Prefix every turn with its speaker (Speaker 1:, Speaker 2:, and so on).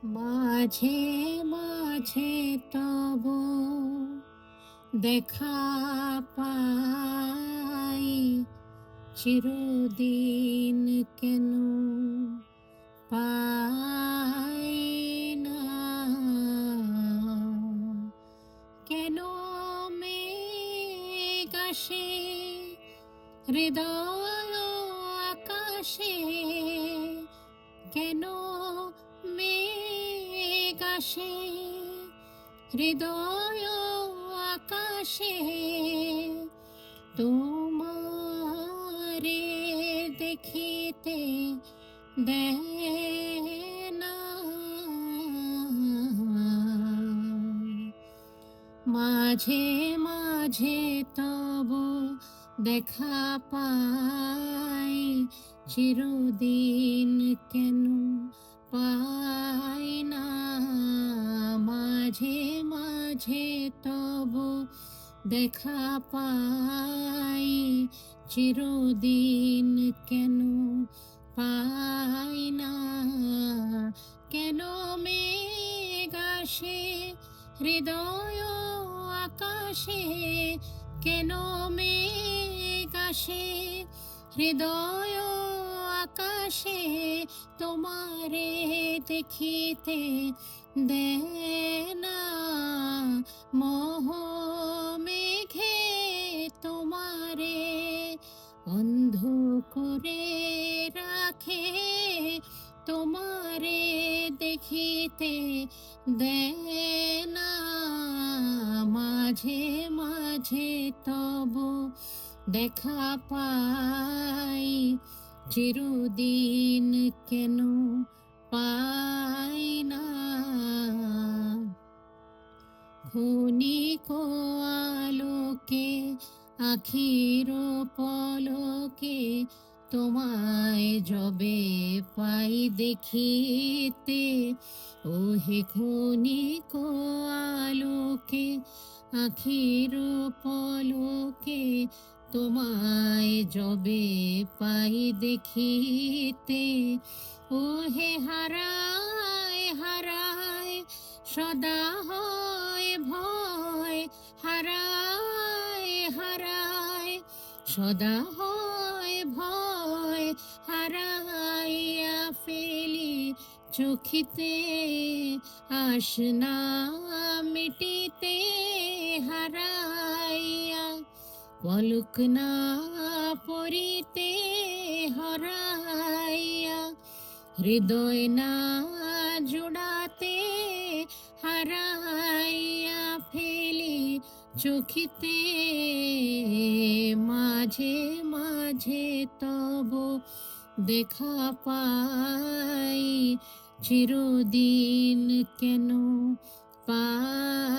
Speaker 1: মাঝে মাঝে তব দেখা পাই, চিরদিন কেন পাই না? কেন মেঘ আসে হৃদয় আকাশে, কেন মেঘ আসে হৃদয় আকাশে, তোমারে দেখিতে দেয় না? মাঝে মাঝে তব দেখা পাই, চিরদিন কেন পাই না? মাঝে মাঝে তব দেখা পাই, চিরদিন কেন পাই না? কেন মেঘ আসে হৃদয় আকাশে, কেন মেঘ আসে হৃদয় আকাশে, তোমারে দেখিতে দেয় না? মোহ মেঘে তোমারে অন্ধ করে রাখে, তোমারে দেখিতে দেয় না? মাঝে মাঝে তব দেখা পাই, চিরদিন কেন পাই না? ক্ষণিক আলোকে আখির পলকে তোমায় যবে পাই দেখিতে, ওহে ক্ষণিক আলোকে আখির পলকে তোমায় যবে পাই দেখিতে, ওহে হারায় হারায় সদা হয় ভয়, হারায় হারায় সদা হয় ভয়, হারাইয়া ফেলি চোখিতে আসনা মিটিতে, হারাইয়া পলক না পড়িতে, হারাইয়া হৃদয় না জোড়াতে, হারাইয়া ফেলি চোখিতে। মাঝে মাঝে তব দেখা পাই, চিরদিন কেন পাই